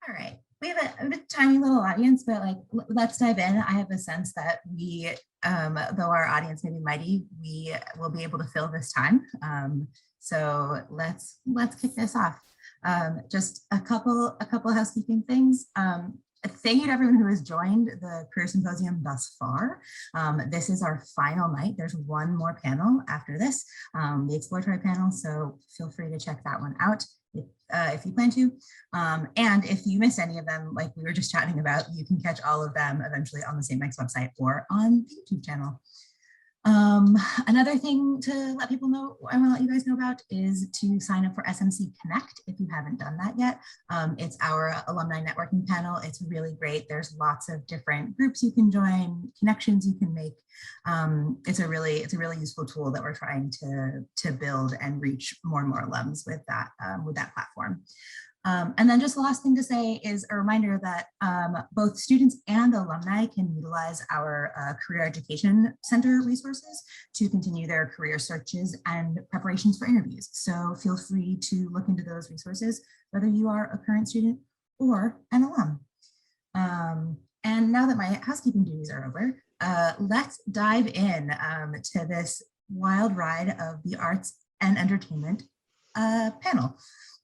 All right. We have a tiny little audience, but let's dive in. I have a sense that we, though our audience may be mighty, we will be able to fill this time. So let's kick this off. Just a couple housekeeping things. Thank you to everyone who has joined the Career Symposium thus far. This is our final night. There's one more panel after this, the exploratory panel, so feel free to check that one out if you plan to. And if you missed any of them, like we were just chatting about, you can catch all of them eventually on the St. Mike's website or on the YouTube channel. Another thing to let people know, I want to let you guys know about, is to sign up for SMC Connect if you haven't done that yet. It's our alumni networking panel. It's really great. There's lots of different groups you can join, connections you can make. It's a really useful tool that we're trying to build and reach more and more alums with that platform. And then just the last thing to say is a reminder that both students and alumni can utilize our Career Education Center resources to continue their career searches and preparations for interviews. So feel free to look into those resources, whether you are a current student or an alum. And now that my housekeeping duties are over, let's dive in to this wild ride of the arts and entertainment panel.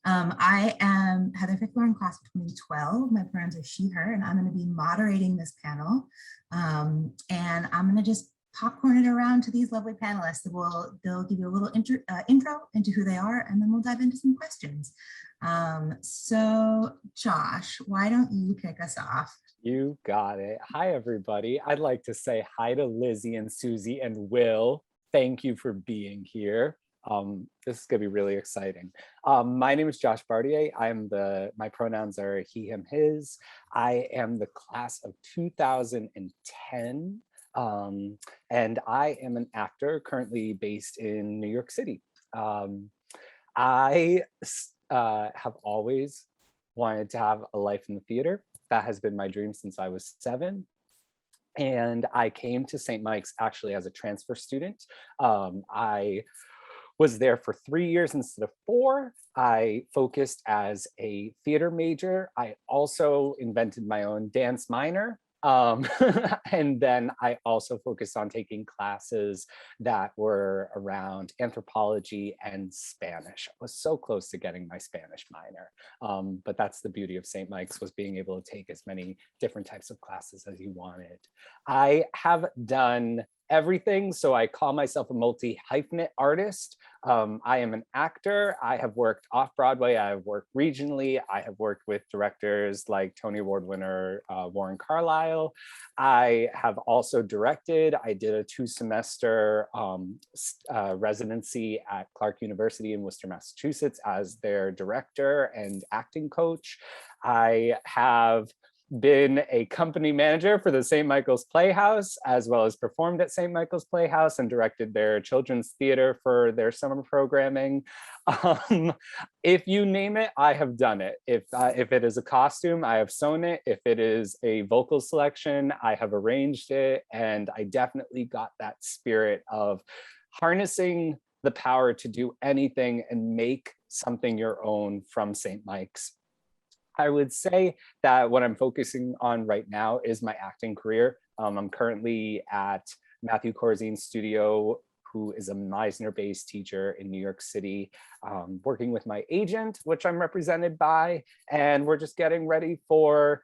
I am Heather Fickler, class of 2012. My pronouns are she, her, and I'm going to be moderating this panel. And I'm going to just popcorn it around to these lovely panelists. They'll give you a little intro into who they are, and then we'll dive into some questions. So Josh, why don't you kick us off? You got it. Hi, everybody. I'd like to say hi to Lizzie and Susie and Will. Thank you for being here. This is gonna be really exciting. My name is Josh Bartier. My pronouns are he, him, his. I am the class of 2010, and I am an actor currently based in New York City. I have always wanted to have a life in the theater. That has been my dream since I was 7. And I came to St. Mike's actually as a transfer student. I was there for 3 years instead of 4. I focused as a theater major. I also invented my own dance minor. And then I also focused on taking classes that were around anthropology and Spanish. I was so close to getting my Spanish minor. But that's the beauty of St. Mike's, was being able to take as many different types of classes as you wanted. I have done everything, so I call myself a multi-hyphenate artist. I am an actor. I have worked off-Broadway. I have worked regionally. I have worked with directors like Tony Award winner Warren Carlyle. I have also directed. I did a 2-semester residency at Clark University in Worcester, Massachusetts as their director and acting coach. I have been a company manager for the St. Michael's Playhouse, as well as performed at St. Michael's Playhouse and directed their children's theater for their summer programming. If you name it, I have done it. If it is a costume, I have sewn it. If it is a vocal selection, I have arranged it. And I definitely got that spirit of harnessing the power to do anything and make something your own from St. Mike's. I would say that what I'm focusing on right now is my acting career. I'm currently at Matthew Corzine's studio, who is a Meisner-based teacher in New York City, working with my agent, which I'm represented by, and we're just getting ready for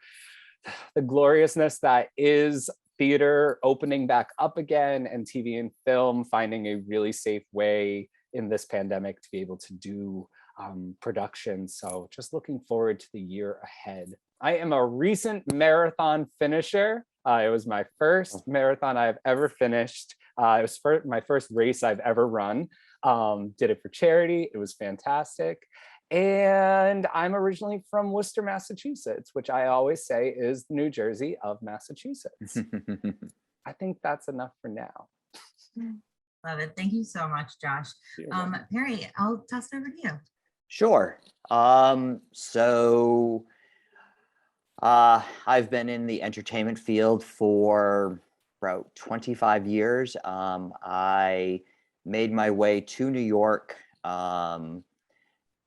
the gloriousness that is theater opening back up again, and TV and film finding a really safe way in this pandemic to be able to do production. So just looking forward to the year ahead. I am a recent marathon finisher. It was my first marathon I've ever finished. It was my first race I've ever run. Did it for charity. It was fantastic. And I'm originally from Worcester, Massachusetts, which I always say is New Jersey of Massachusetts. I think that's enough for now. Love it. Thank you so much, Josh. Perry, I'll toss it over to you. Sure. I've been in the entertainment field for about 25 years. I made my way to New York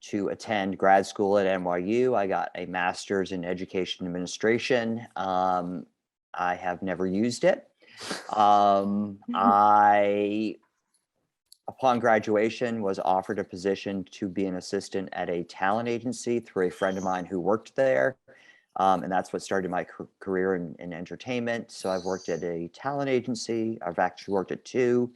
to attend grad school at NYU. I got a master's in education administration. I have never used it. I, upon graduation, was offered a position to be an assistant at a talent agency through a friend of mine who worked there. And that's what started my career in entertainment. So I've worked at a talent agency. I've actually worked at two.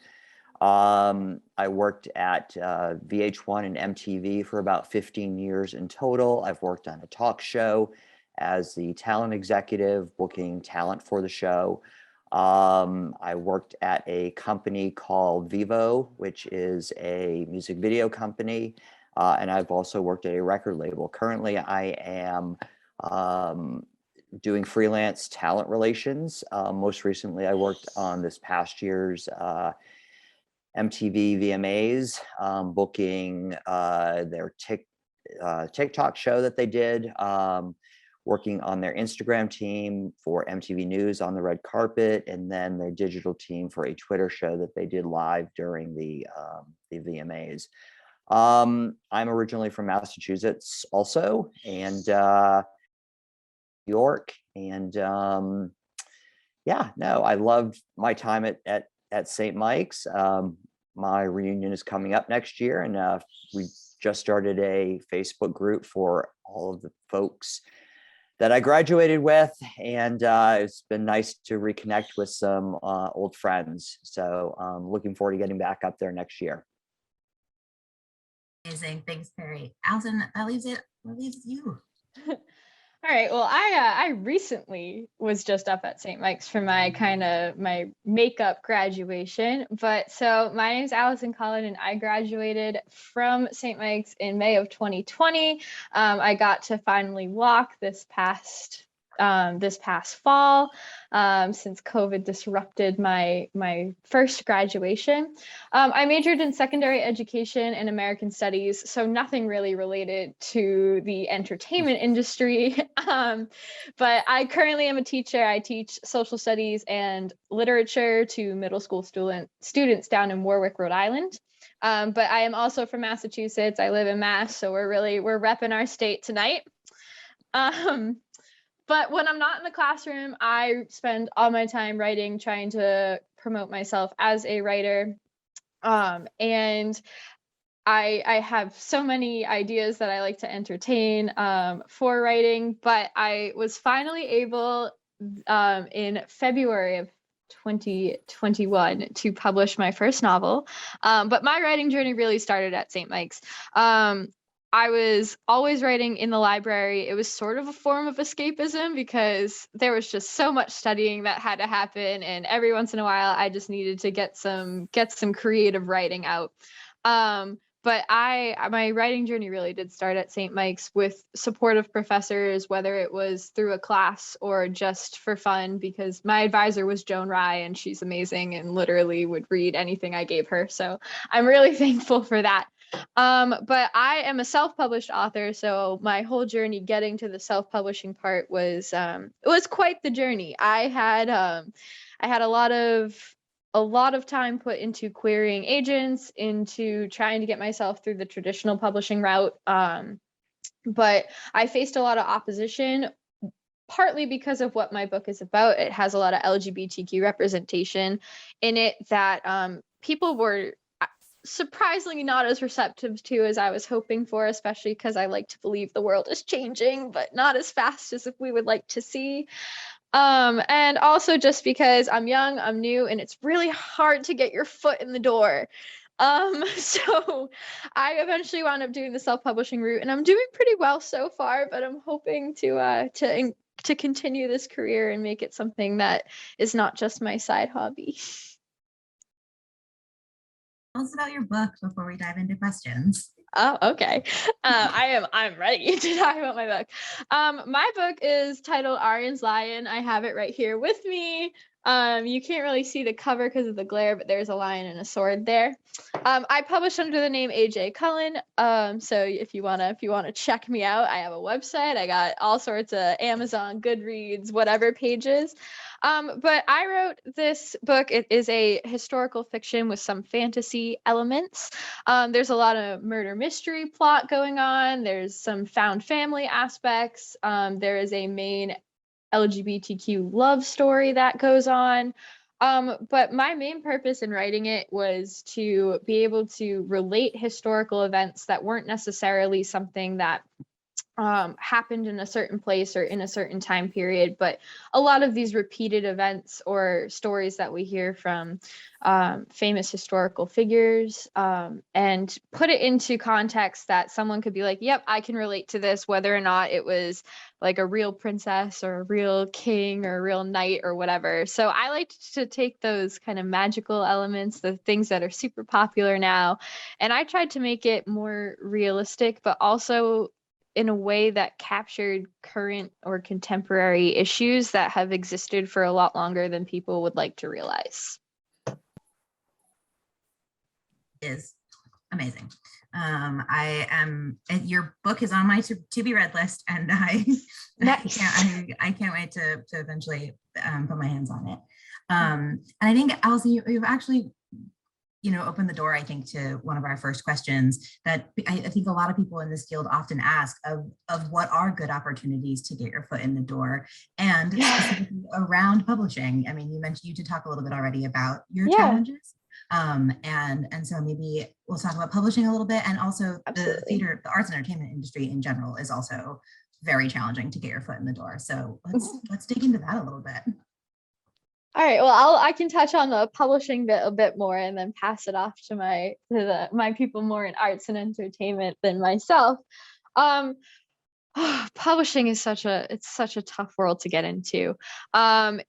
I worked at VH1 and MTV for about 15 years in total. I've worked on a talk show as the talent executive, booking talent for the show. I worked at a company called Vivo, which is a music video company. And I've also worked at a record label. Currently, I am doing freelance talent relations. Most recently, I worked on this past year's MTV VMAs, booking their TikTok show that they did, working on their Instagram team for MTV News on the red carpet, and then their digital team for a Twitter show that they did live during the VMAs. I'm originally from Massachusetts also, and New York, and yeah, no, I loved my time at St. Mike's. My reunion is coming up next year, and we just started a Facebook group for all of the folks that I graduated with, and it's been nice to reconnect with some old friends. So looking forward to getting back up there next year. Amazing, thanks, Perry. Alison, that leaves you. All right. Well, I recently was just up at St. Mike's for my makeup graduation. But so my name is Alison Collin, and I graduated from St. Mike's in May of 2020. I got to finally walk this past fall, since COVID disrupted my first graduation. I majored in secondary education and American studies, so nothing really related to the entertainment industry. But I currently am a teacher. I teach social studies and literature to middle school students down in Warwick, Rhode Island. But I am also from Massachusetts. I live in Mass, so we're repping our state tonight. But when I'm not in the classroom, I spend all my time writing, trying to promote myself as a writer. And I have so many ideas that I like to entertain for writing, but I was finally able in February of 2021 to publish my first novel. But my writing journey really started at St. Mike's. I was always writing in the library. It was sort of a form of escapism because there was just so much studying that had to happen, and every once in a while I just needed to get some creative writing out. But my writing journey really did start at St. Mike's with supportive professors, whether it was through a class or just for fun, because my advisor was Joan Rye, and she's amazing and literally would read anything I gave her. So I'm really thankful for that. But I am a self-published author, so my whole journey getting to the self-publishing part was quite the journey. I had a lot of time put into querying agents, into trying to get myself through the traditional publishing route. But I faced a lot of opposition, partly because of what my book is about. It has a lot of LGBTQ representation in it that people were surprisingly not as receptive to as I was hoping for, especially because I like to believe the world is changing, but not as fast as if we would like to see. And also just because I'm young, I'm new, and it's really hard to get your foot in the door. So I eventually wound up doing the self-publishing route, and I'm doing pretty well so far, but I'm hoping to continue this career and make it something that is not just my side hobby. Tell us about your book before we dive into questions. Oh, okay. I'm ready to talk about my book. My book is titled Aryan's Lion. I have it right here with me. You can't really see the cover because of the glare, but there's a lion and a sword there. I publish under the name AJ Collin. So if you wanna check me out, I have a website. I got all sorts of Amazon, Goodreads, whatever pages. But I wrote this book. It is a historical fiction with some fantasy elements. There's a lot of murder mystery plot going on. There's some found family aspects. There is a main LGBTQ love story that goes on. But my main purpose in writing it was to be able to relate historical events that weren't necessarily something that happened in a certain place or in a certain time period, but a lot of these repeated events or stories that we hear from famous historical figures, and put it into context that someone could be like, yep, I can relate to this, whether or not it was like a real princess or a real king or a real knight or whatever. So I like to take those kind of magical elements, the things that are super popular now, and I tried to make it more realistic, but also in a way that captured current or contemporary issues that have existed for a lot longer than people would like to realize. Is amazing. Your book is on my to be read list, and Nice. I can't wait to eventually put my hands on it. And I think, Alison, you've actually open the door, I think, to one of our first questions that I think a lot of people in this field often ask of what are good opportunities to get your foot in the door, and specifically around publishing. I mean, you did talk a little bit already about your challenges. And so maybe we'll talk about publishing a little bit, and also the theater, the arts and entertainment industry in general is also very challenging to get your foot in the door. So let's dig into that a little bit. All right. Well, I can touch on the publishing bit a bit more, and then pass it off to my people more in arts and entertainment than myself. Publishing is such a tough world to get into. I'm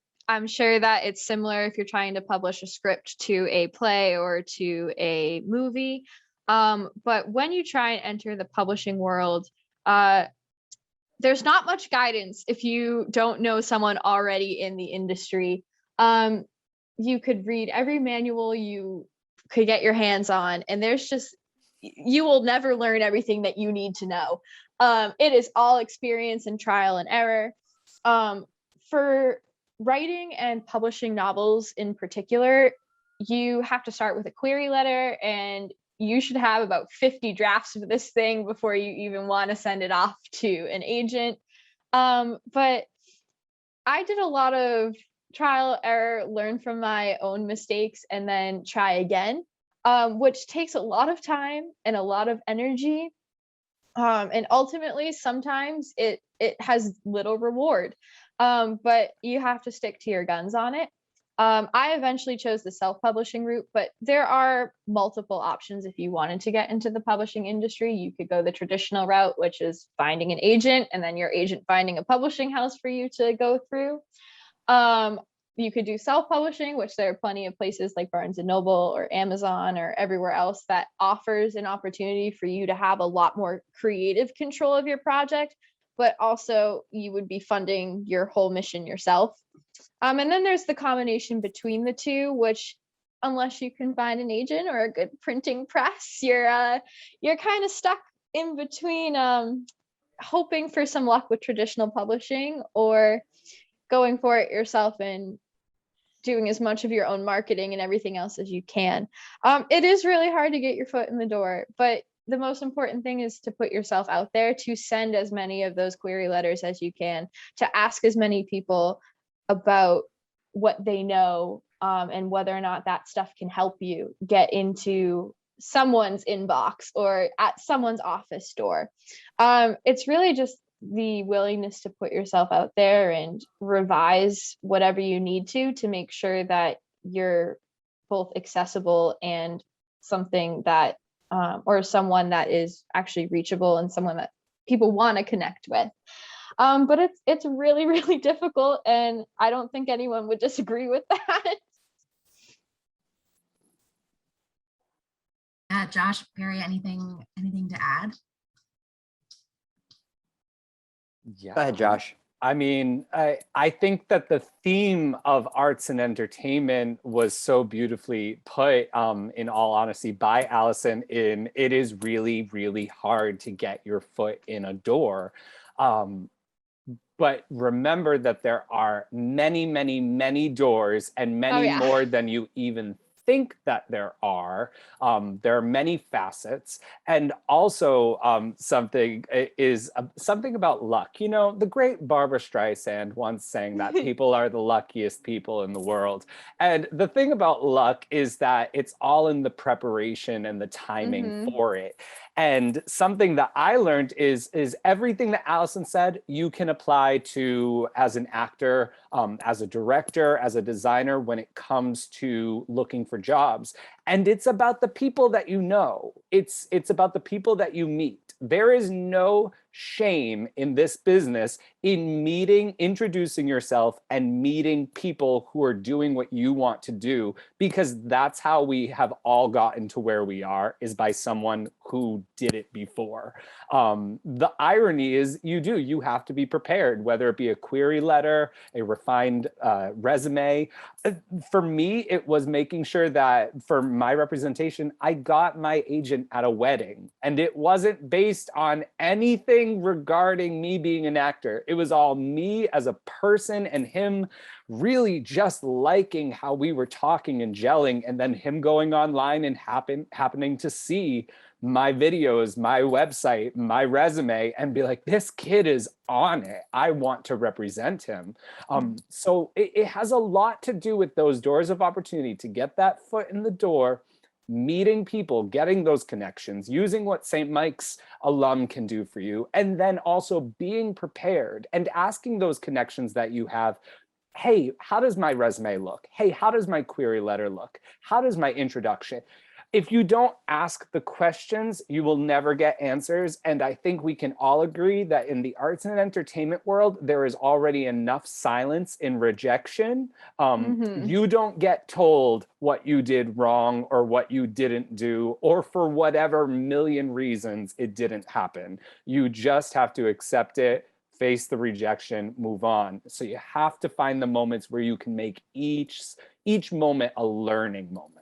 sure that it's similar if you're trying to publish a script to a play or to a movie. But when you try and enter the publishing world, there's not much guidance if you don't know someone already in the industry. You could read every manual you could get your hands on, and you will never learn everything that you need to know. It is all experience and trial and error. For writing and publishing novels in particular, you have to start with a query letter, and you should have about 50 drafts of this thing before you even want to send it off to an agent. But I did a lot of trial error, learn from my own mistakes, and then try again, which takes a lot of time and a lot of energy. And ultimately, sometimes it has little reward, but you have to stick to your guns on it. I eventually chose the self-publishing route, but there are multiple options if you wanted to get into the publishing industry. You could go the traditional route, which is finding an agent, and then your agent finding a publishing house for you to go through. You could do self-publishing, which there are plenty of places like Barnes & Noble or Amazon or everywhere else that offers an opportunity for you to have a lot more creative control of your project, but also you would be funding your whole mission yourself. And then there's the combination between the two, which, unless you can find an agent or a good printing press, you're kind of stuck in between, hoping for some luck with traditional publishing or going for it yourself and doing as much of your own marketing and everything else as you can. It is really hard to get your foot in the door, but the most important thing is to put yourself out there, to send as many of those query letters as you can, to ask as many people about what they know, and whether or not that stuff can help you get into someone's inbox or at someone's office door. It's really just the willingness to put yourself out there and revise whatever you need to make sure that you're both accessible and something that or someone that is actually reachable and someone that people want to connect with. But it's really, really difficult, and I don't think anyone would disagree with that. Josh, Perry, anything to add? Yeah. Go ahead, Josh. I mean, I think that the theme of arts and entertainment was so beautifully put, in all honesty, by Alison in it is really, really hard to get your foot in a door. Um, but remember that there are many, many, many doors and Oh many yeah. more than you even think that there are. There are many facets. And also something is something about luck. You know, the great Barbara Streisand once sang that people are the luckiest people in the world. And the thing about luck is that it's all in the preparation and the timing Mhm. for it. And something that I learned is everything that Alison said, you can apply to as an actor, as a director, as a designer, when it comes to looking for jobs. And it's about the people that you know. It's about the people that you meet. There is no shame in this business in meeting, introducing yourself and meeting people who are doing what you want to do, because that's how we have all gotten to where we are, is by someone who did it before. The irony is you have to be prepared, whether it be a query letter, a refined resume. For me, it was making sure that for my representation, I got my agent at a wedding, and it wasn't based on anything regarding me being an actor. It was all me as a person and him really just liking how we were talking and gelling, and then him going online and happening to see my videos, my website, my resume, and be like, this kid is on it. I want to represent him. So it has a lot to do with those doors of opportunity to get that foot in the door, meeting people, getting those connections, using what St. Mike's alum can do for you, and then also being prepared and asking those connections that you have. Hey, how does my resume look? Hey, how does my query letter look? How does my introduction? If you don't ask the questions, you will never get answers. And I think we can all agree that in the arts and entertainment world, there is already enough silence in rejection. Mhm. You don't get told what you did wrong or what you didn't do, or for whatever million reasons it didn't happen. You just have to accept it, face the rejection, move on. So you have to find the moments where you can make each moment a learning moment.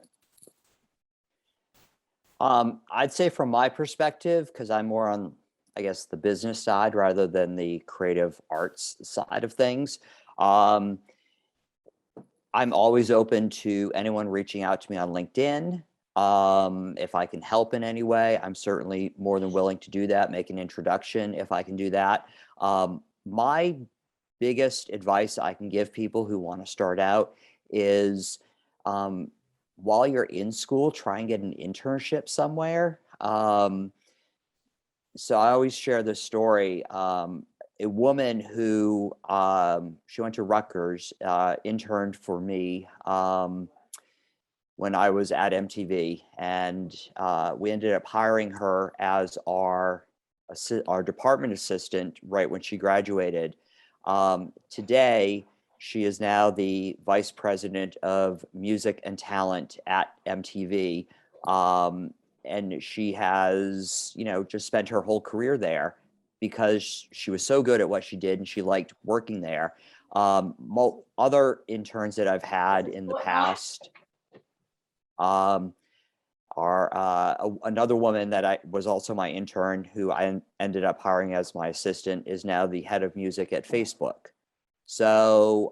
I'd say from my perspective, because I'm more on, I guess, the business side rather than the creative arts side of things. I'm always open to anyone reaching out to me on LinkedIn. If I can help in any way, I'm certainly more than willing to do that, make an introduction if I can do that. My biggest advice I can give people who want to start out is, while you're in school, try and get an internship somewhere. So I always share this story. A woman who she went to Rutgers, interned for me when I was at MTV, and we ended up hiring her as our department assistant right when she graduated. Today, she is now the vice president of music and talent at MTV. And she has, just spent her whole career there because she was so good at what she did and she liked working there. Other interns that I've had in the past are another woman that I was also my intern, who I ended up hiring as my assistant, is now the head of music at Facebook. So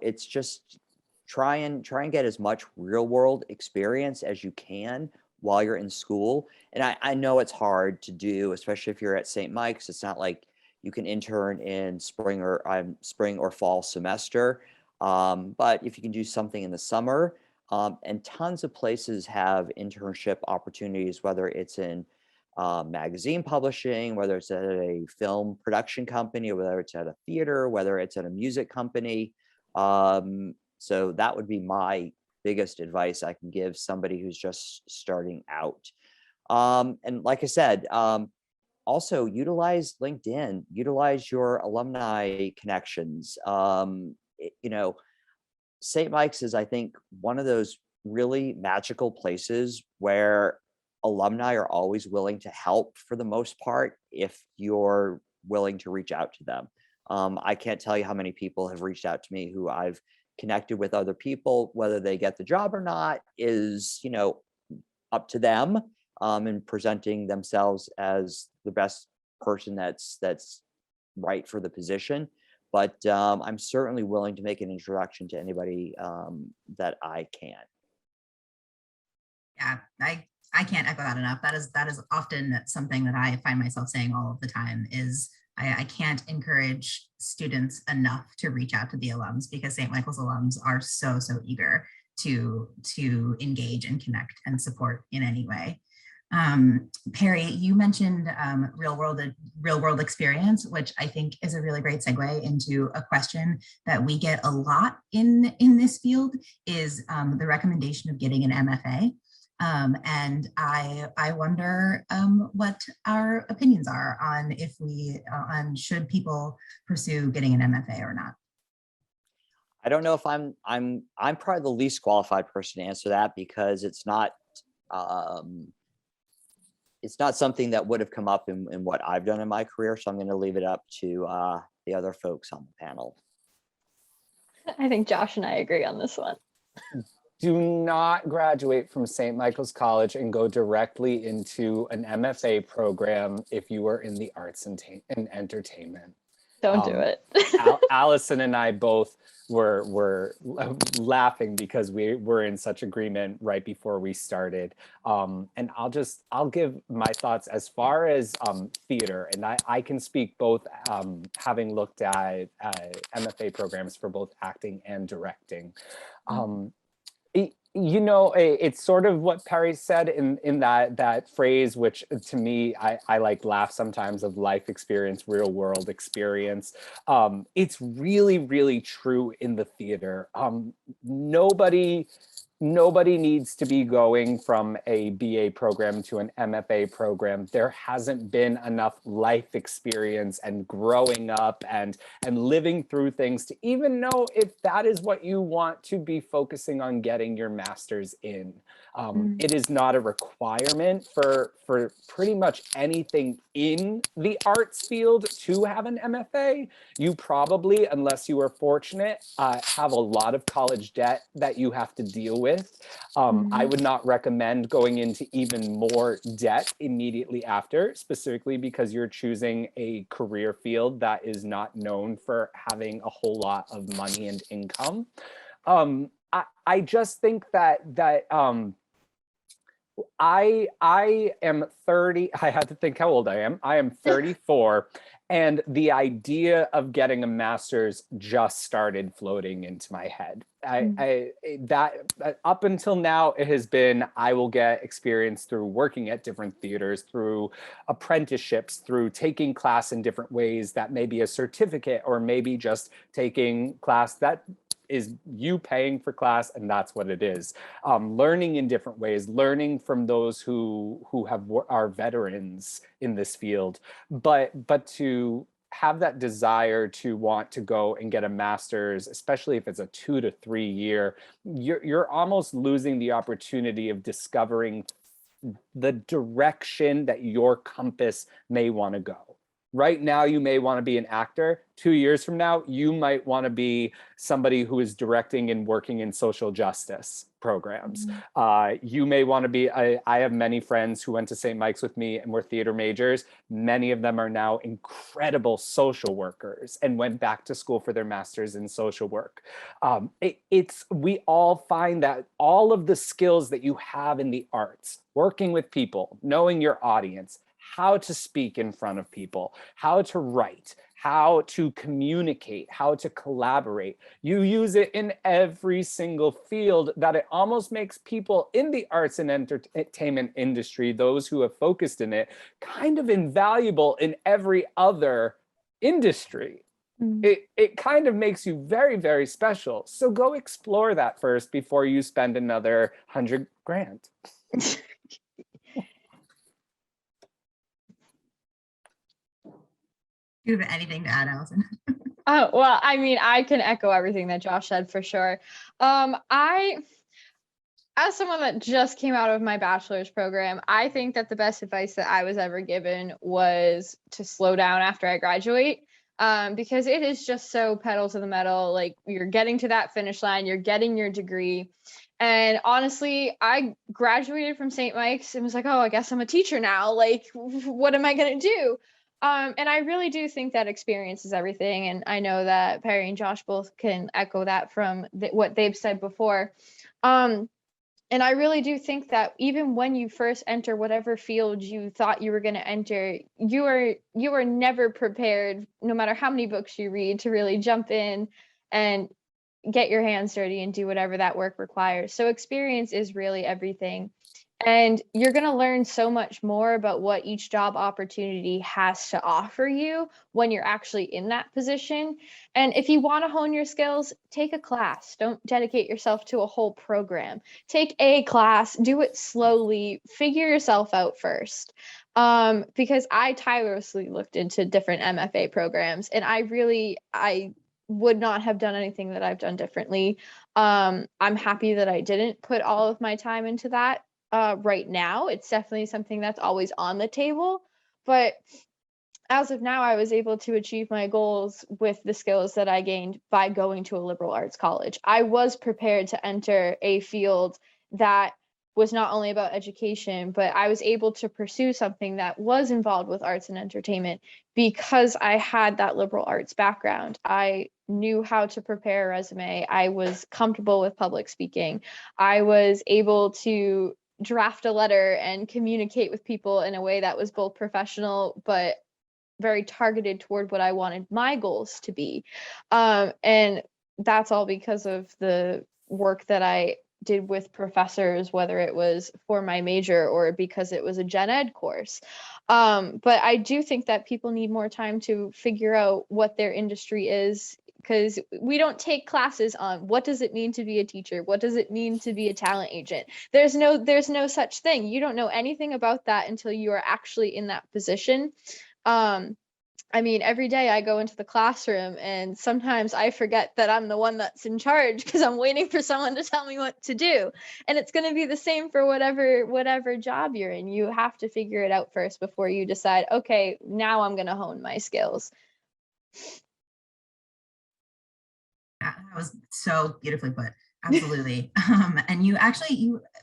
it's just try and get as much real world experience as you can while you're in school. And I know it's hard to do, especially if you're at St. Mike's. It's not like you can intern in spring or fall semester. But if you can do something in the summer, and tons of places have internship opportunities, whether it's in magazine publishing, whether it's at a film production company, or whether it's at a theater, whether it's at a music company. So that would be my biggest advice I can give somebody who's just starting out. And like I said, also utilize LinkedIn, utilize your alumni connections. St. Mike's is, I think, one of those really magical places where alumni are always willing to help for the most part if you're willing to reach out to them. I can't tell you how many people have reached out to me who I've connected with other people. Whether they get the job or not is, up to them, and presenting themselves as the best person that's right for the position. But I'm certainly willing to make an introduction to anybody that I can. Yeah, I can't echo that enough. That is often something that I find myself saying all of the time is I can't encourage students enough to reach out to the alums, because St. Michael's alums are so eager to engage and connect and support in any way. Perry, you mentioned real world experience, which I think is a really great segue into a question that we get a lot in this field, is the recommendation of getting an MFA. And I wonder what our opinions are on on should people pursue getting an MFA or not. I don't know if I'm probably the least qualified person to answer that, because it's not something that would have come up in what I've done in my career. So I'm going to leave it up to the other folks on the panel. I think Josh and I agree on this one. Do not graduate from St. Michael's College and go directly into an MFA program if you are in the arts and entertainment. Don't do it. Alison and I both were laughing because we were in such agreement right before we started. And I'll give my thoughts as far as theater, and I can speak both having looked at MFA programs for both acting and directing. It's sort of what Perry said in that phrase, which to me, I like laugh sometimes, of life experience, real world experience. It's really, really true in the theater. Nobody needs to be going from a BA program to an MFA program. There hasn't been enough life experience and growing up and living through things to even know if that is what you want to be focusing on getting your master's in. It is not a requirement for pretty much anything in the arts field to have an MFA. You probably, unless you are fortunate, have a lot of college debt that you have to deal with. I would not recommend going into even more debt immediately after, specifically because you're choosing a career field that is not known for having a whole lot of money and income. I just think that I am 30. I had to think how old I am. I am 34. And the idea of getting a master's just started floating into my head. That up until now, it has been, I will get experience through working at different theaters, through apprenticeships, through taking class in different ways that may be a certificate, or maybe just taking class that is you paying for class, and that's what it is. Learning in different ways, learning from those who are veterans in this field, but to have that desire to want to go and get a master's, especially if it's a 2 to 3 year, you're almost losing the opportunity of discovering the direction that your compass may want to go. Right now, you may want to be an actor. 2 years from now, you might want to be somebody who is directing and working in social justice programs. You may want to be, I have many friends who went to St. Mike's with me and were theater majors. Many of them are now incredible social workers and went back to school for their master's in social work. We all find that all of the skills that you have in the arts, working with people, knowing your audience, how to speak in front of people, how to write, how to communicate, how to collaborate. You use it in every single field, that it almost makes people in the arts and entertainment industry, those who have focused in it, kind of invaluable in every other industry. It kind of makes you very, very special. So go explore that first before you spend another $100 grand. Do you have anything to add, Alison? Oh, well, I mean, I can echo everything that Josh said for sure. As someone that just came out of my bachelor's program, I think that the best advice that I was ever given was to slow down after I graduate. because it is just so pedal to the metal. Like, you're getting to that finish line, you're getting your degree. And honestly, I graduated from St. Mike's and was like, oh, I guess I'm a teacher now. Like, what am I going to do? And I really do think that experience is everything. And I know that Perry and Josh both can echo that from what they've said before. And I really do think that even when you first enter whatever field you thought you were going to enter, you are never prepared, no matter how many books you read, to really jump in and get your hands dirty and do whatever that work requires. So experience is really everything. And you're going to learn so much more about what each job opportunity has to offer you when you're actually in that position. And if you want to hone your skills, take a class. Don't dedicate yourself to a whole program. Take a class, do it slowly, figure yourself out first. Because I tirelessly looked into different MFA programs, and I would not have done anything that I've done differently. I'm happy that I didn't put all of my time into that. Right now, it's definitely something that's always on the table, but as of now, I was able to achieve my goals with the skills that I gained by going to a liberal arts college. I was prepared to enter a field that was not only about education, but I was able to pursue something that was involved with arts and entertainment because I had that liberal arts background. I knew how to prepare a resume. I was comfortable with public speaking. I was able to draft a letter and communicate with people in a way that was both professional but very targeted toward what I wanted my goals to be. And that's all because of the work that I did with professors, whether it was for my major or because it was a gen ed course. But I do think that people need more time to figure out what their industry is, because we don't take classes on what does it mean to be a teacher, what does it mean to be a talent agent. There's no such thing. You don't know anything about that until you are actually in that position. I mean, every day I go into the classroom and sometimes I forget that I'm the one that's in charge because I'm waiting for someone to tell me what to do. And it's going to be the same for whatever job you're in. You have to figure it out first before you decide, okay, now I'm going to hone my skills. That was so beautifully put. Absolutely. And you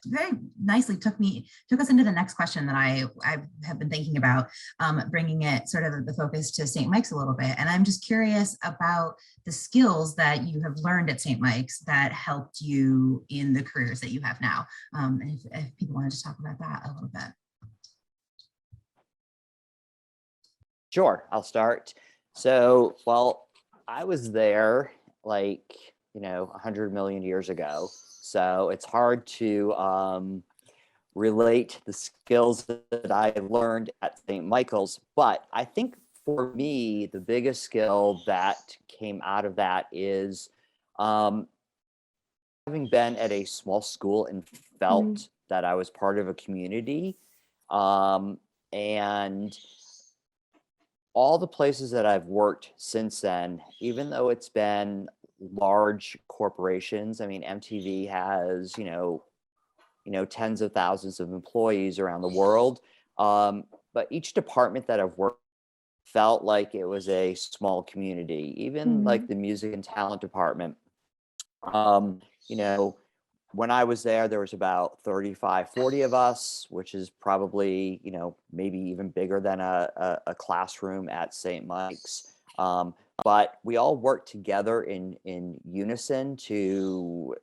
very nicely took us into the next question that I have been thinking about, bringing it sort of the focus to St. Mike's a little bit. And I'm just curious about the skills that you have learned at St. Mike's that helped you in the careers that you have now. And if people wanted to talk about that a little bit. Sure, I'll start. So, well, I was there like, 100 million years ago. So it's hard to relate the skills that I learned at St. Michael's. But I think for me, the biggest skill that came out of that is having been at a small school and felt that I was part of a community. And all the places that I've worked since then, even though it's been large corporations, I mean, MTV has, tens of thousands of employees around the world. But each department that I've worked felt like it was a small community, even like the music and talent department. When I was there was about 35, 40 of us, which is probably, maybe even bigger than a classroom at St. Mike's. But we all worked together in unison to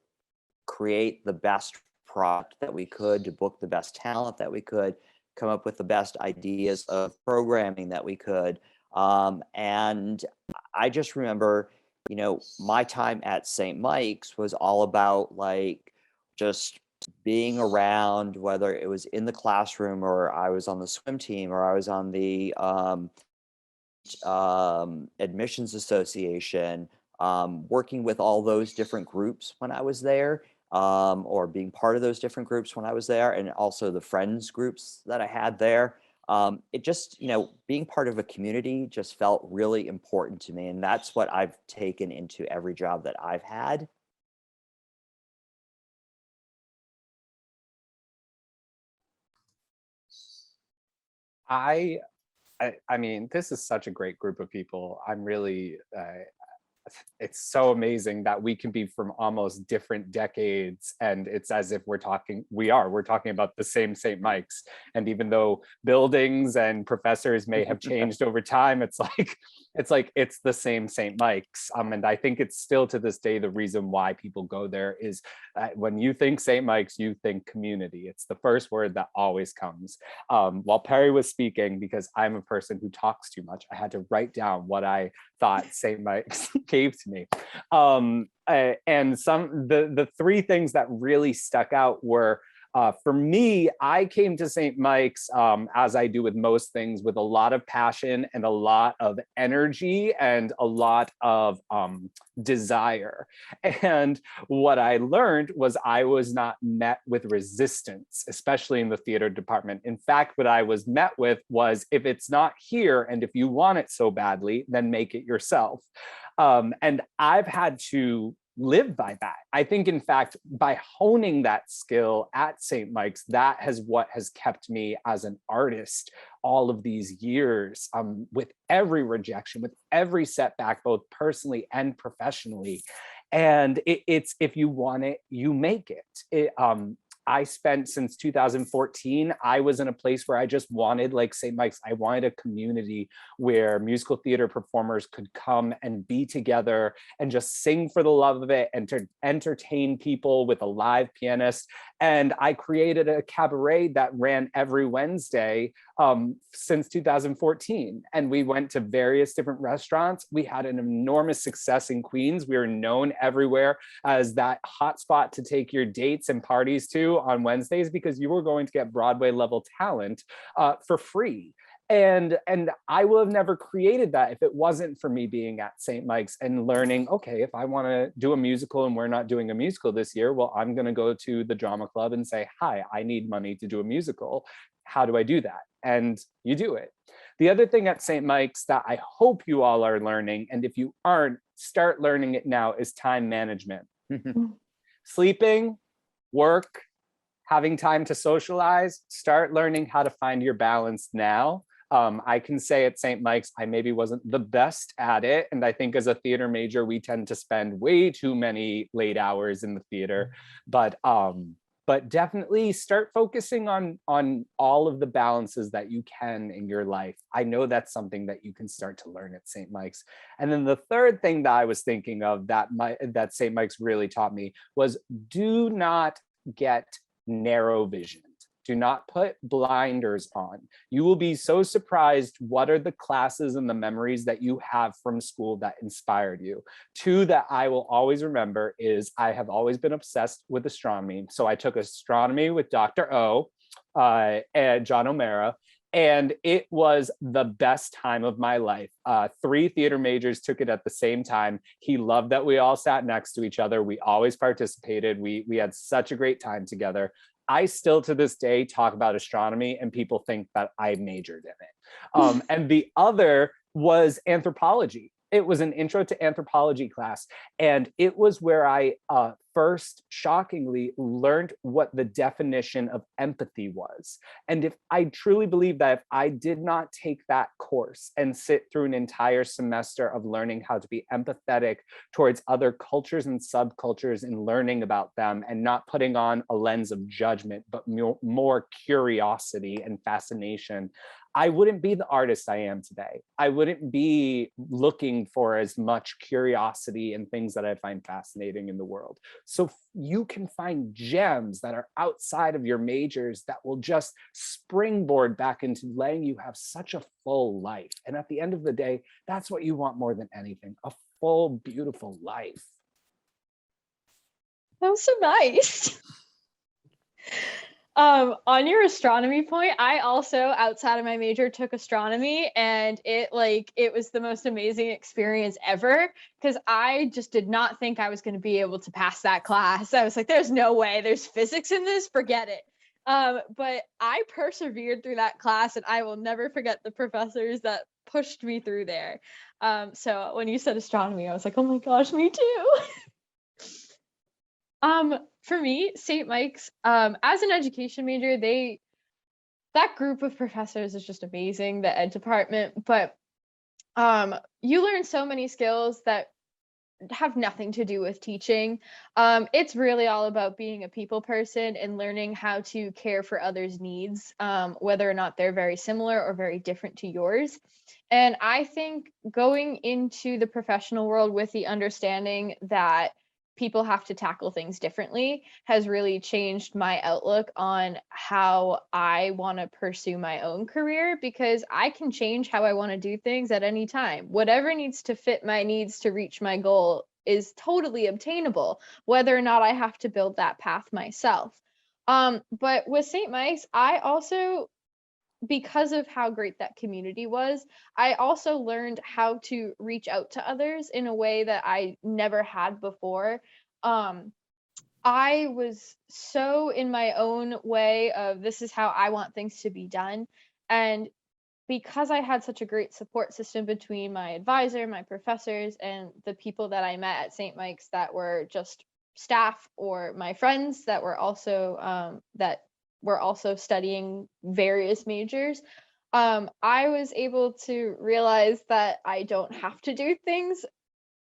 create the best product that we could, to book the best talent that we could, come up with the best ideas of programming that we could. And I just remember, my time at St. Mike's was all about like just being around, whether it was in the classroom or I was on the swim team or I was on the admissions association, working with all those different groups when I was there, or being part of those different groups when I was there, and also the friends groups that I had there. It just, being part of a community just felt really important to me. And that's what I've taken into every job that I've had. I I mean, this is such a great group of people. I'm really, it's so amazing that we can be from almost different decades, and it's as if we're talking about the same St. Mike's. And even though buildings and professors may have changed over time, it's the same St. Mike's. And I think it's still to this day the reason why people go there is when you think St. Mike's, you think community. It's the first word that always comes. While Perry was speaking, because I'm a person who talks too much, I had to write down what I thought St. Mike's gave to me. And the three things that really stuck out were, for me, I came to St. Mike's, as I do with most things, with a lot of passion and a lot of energy and a lot of desire. And what I learned was I was not met with resistance, especially in the theater department. In fact, what I was met with was, if it's not here and if you want it so badly, then make it yourself. And I've had to live by that. I think, in fact, by honing that skill at St. Mike's, that has what has kept me as an artist all of these years, with every rejection, with every setback, both personally and professionally. And it's if you want it, you make it. I spent, since 2014, I was in a place where I just wanted, like St. Mike's, I wanted a community where musical theater performers could come and be together and just sing for the love of it and to entertain people with a live pianist. And I created a cabaret that ran every Wednesday since 2014. And we went to various different restaurants. We had an enormous success in Queens. We were known everywhere as that hotspot to take your dates and parties to on Wednesdays, because you were going to get Broadway level talent for free. And I will have never created that if it wasn't for me being at St. Mike's and learning, okay, if I want to do a musical and we're not doing a musical this year, well, I'm going to go to the drama club and say, hi, I need money to do a musical. How do I do that? And you do it. The other thing at St. Mike's that I hope you all are learning, and if you aren't, start learning it now, is time management. Sleeping, work, having time to socialize, start learning how to find your balance now. I can say at St. Mike's, I maybe wasn't the best at it. And I think as a theater major, we tend to spend way too many late hours in the theater. But definitely start focusing on all of the balances that you can in your life. I know that's something that you can start to learn at St. Mike's. And then the third thing that I was thinking of that St. Mike's really taught me was, do not get narrow visioned. Do not put blinders on. You will be so surprised what are the classes and the memories that you have from school that inspired you. Two that I will always remember is, I have always been obsessed with astronomy. So I took astronomy with Dr. O and John O'Mara, and it was the best time of my life. 3 theater majors took it at the same time. He loved that we all sat next to each other. We always participated. We had such a great time together. I still to this day talk about astronomy and people think that I majored in it. And the other was anthropology. It was an intro to anthropology class. And it was where I first, shockingly, learned what the definition of empathy was. And if I truly believe that if I did not take that course and sit through an entire semester of learning how to be empathetic towards other cultures and subcultures and learning about them and not putting on a lens of judgment, but more curiosity and fascination, I wouldn't be the artist I am today. I wouldn't be looking for as much curiosity and things that I find fascinating in the world. So you can find gems that are outside of your majors that will just springboard back into letting you have such a full life. And at the end of the day, that's what you want more than anything, a full, beautiful life. That was so nice. On your astronomy point, I also, outside of my major, took astronomy, and it was the most amazing experience ever, because I just did not think I was going to be able to pass that class. I was like, there's no way, there's physics in this, forget it. But I persevered through that class, and I will never forget the professors that pushed me through there. So when you said astronomy, I was like, oh my gosh, me too. For me, St. Mike's, as an education major, that group of professors is just amazing, the ed department. But you learn so many skills that have nothing to do with teaching. It's really all about being a people person and learning how to care for others' needs, whether or not they're very similar or very different to yours. And I think going into the professional world with the understanding that people have to tackle things differently has really changed my outlook on how I want to pursue my own career, because I can change how I want to do things at any time. Whatever needs to fit my needs to reach my goal is totally obtainable, whether or not I have to build that path myself. But with St. Mike's, I also, because of how great that community was, I also learned how to reach out to others in a way that I never had before. I was so in my own way of this is how I want things to be done. And because I had such a great support system between my advisor, my professors, and the people that I met at St. Mike's that were just staff or my friends that were also studying various majors, I was able to realize that I don't have to do things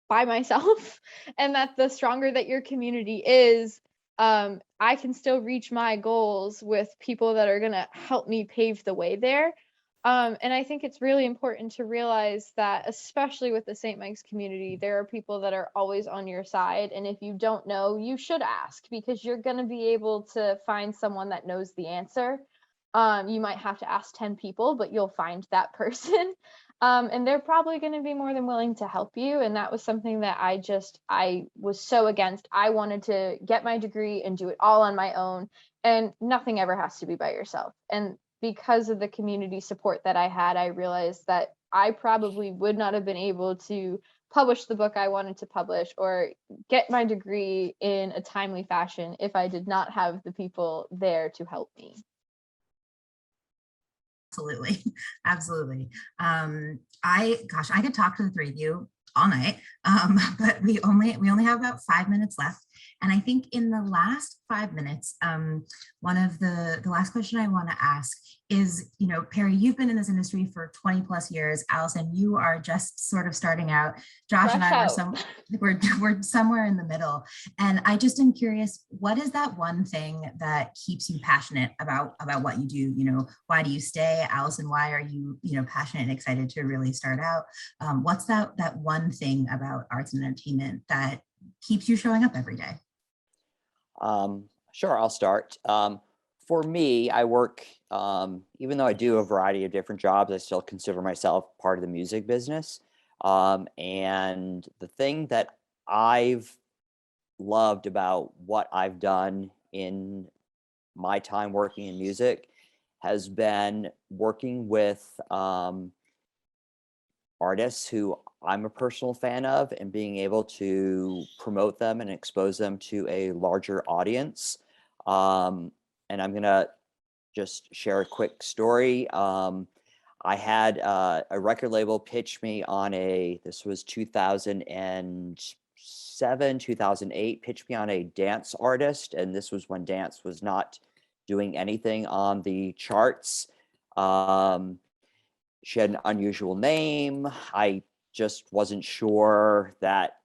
by myself and that the stronger that your community is, I can still reach my goals with people that are going to help me pave the way there. And I think it's really important to realize that, especially with the St. Mike's community, there are people that are always on your side. And if you don't know, you should ask, because you're going to be able to find someone that knows the answer. You might have to ask 10 people, but you'll find that person. And they're probably going to be more than willing to help you. And that was something that I was so against. I wanted to get my degree and do it all on my own. And nothing ever has to be by yourself. And because of the community support that I had, I realized that I probably would not have been able to publish the book I wanted to publish or get my degree in a timely fashion if I did not have the people there to help me. Absolutely. Absolutely. I could talk to the three of you all night, but we only have about 5 minutes left. And I think in the last 5 minutes, one of the last question I want to ask is, Perry, you've been in this industry for 20 plus years. Alison, you are just sort of starting out. Josh and I we're somewhere in the middle. And I just am curious, what is that one thing that keeps you passionate about what you do? Why do you stay? Alison, why are you, passionate and excited to really start out? What's that one thing about arts and entertainment that keeps you showing up every day? Sure, I'll start. For me, I work, even though I do a variety of different jobs, I still consider myself part of the music business. And the thing that I've loved about what I've done in my time working in music has been working with artists who I'm a personal fan of and being able to promote them and expose them to a larger audience. And I'm going to just share a quick story. I had a record label pitch me on this was 2007, 2008, pitched me on a dance artist. And this was when dance was not doing anything on the charts. She had an unusual name. I just wasn't sure that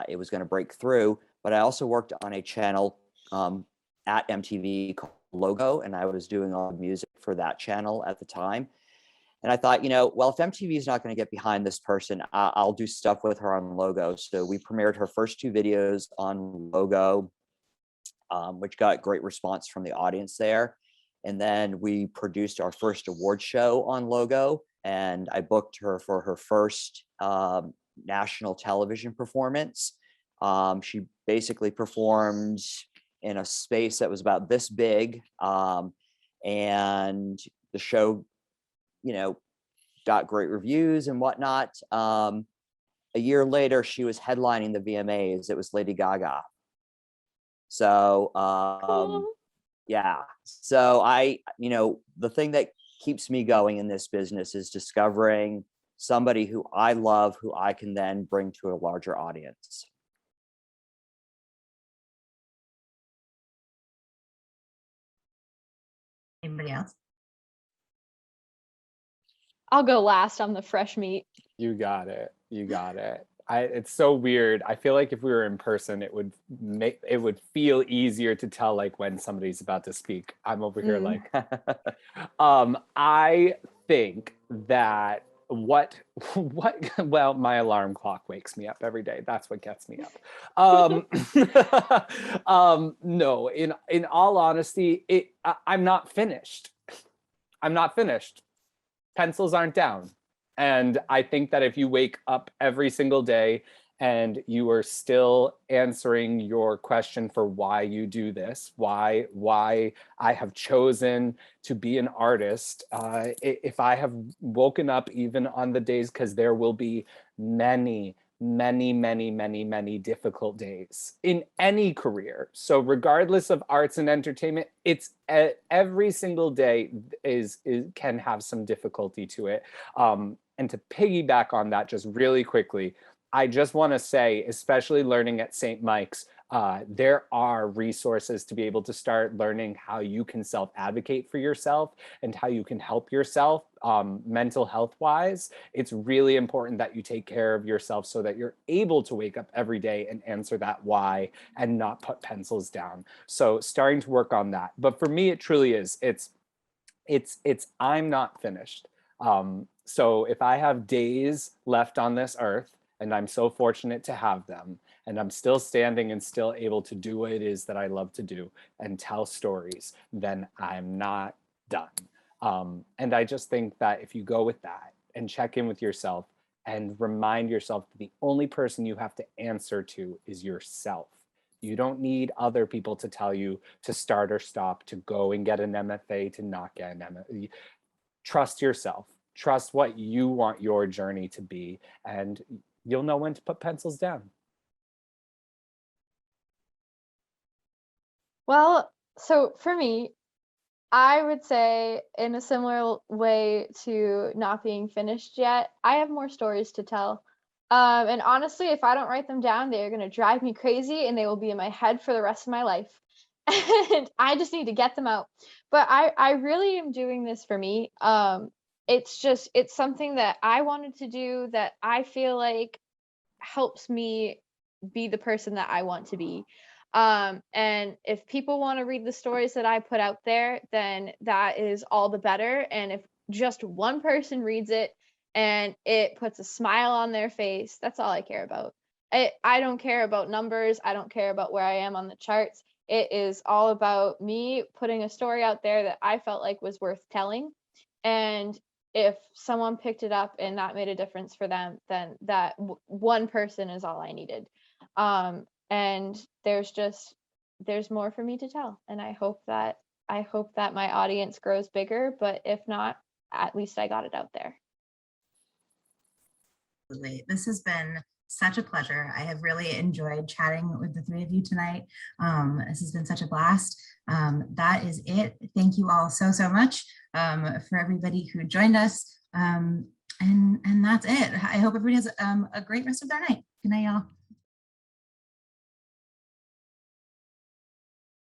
it was going to break through. But I also worked on a channel at MTV called Logo, and I was doing all the music for that channel at the time. And I thought, well, if MTV is not going to get behind this person, I'll do stuff with her on Logo. So we premiered her first 2 videos on Logo, which got great response from the audience there. And then we produced our first award show on Logo, and I booked her for her first national television performance. She basically performed in a space that was about this big, and the show, got great reviews and whatnot. A year later, she was headlining the VMAs. It was Lady Gaga. So, Cool. yeah. So the thing that keeps me going in this business is discovering somebody who I love, who I can then bring to a larger audience. Anybody else? I'll go last on the fresh meat. You got it. You got it. It's so weird. I feel like if we were in person, it would feel easier to tell like when somebody's about to speak. I'm over here like, I think that well, my alarm clock wakes me up every day. That's what gets me up. No, in all honesty, I'm not finished. I'm not finished. Pencils aren't down. And I think that if you wake up every single day and you are still answering your question for why you do this, why I have chosen to be an artist, if I have woken up even on the days, because there will be many difficult days in any career. So regardless of arts and entertainment, it's every single day can have some difficulty to it. And to piggyback on that just really quickly, I just want to say, especially learning at St. Mike's, there are resources to be able to start learning how you can self-advocate for yourself and how you can help yourself mental health wise. It's really important that you take care of yourself so that you're able to wake up every day and answer that why and not put pencils down. So starting to work on that. But for me, it truly is. It's I'm not finished. So if I have days left on this earth, and I'm so fortunate to have them, and I'm still standing and still able to do what it is that I love to do and tell stories, then I'm not done. And I just think that if you go with that and check in with yourself and remind yourself that the only person you have to answer to is yourself. You don't need other people to tell you to start or stop, to go and get an MFA, to not get an MFA. Trust yourself. Trust what you want your journey to be, and you'll know when to put pencils down. Well, so for me, I would say in a similar way to not being finished yet, I have more stories to tell. And honestly, if I don't write them down, they're going to drive me crazy and they will be in my head for the rest of my life. And I just need to get them out. But I really am doing this for me. It's something that I wanted to do that I feel like helps me be the person that I want to be. And if people want to read the stories that I put out there, then that is all the better. And if just one person reads it and it puts a smile on their face, that's all I care about. I don't care about numbers. I don't care about where I am on the charts. It is all about me putting a story out there that I felt like was worth telling. And if someone picked it up and that made a difference for them, then that one person is all I needed. And there's more for me to tell. And I hope that my audience grows bigger, but if not, at least I got it out there. Absolutely. This has been such a pleasure. I have really enjoyed chatting with the three of you tonight. This has been such a blast. That is it. Thank you all so much for everybody who joined us. And that's it. I hope everybody has a great rest of their night. Good night, y'all.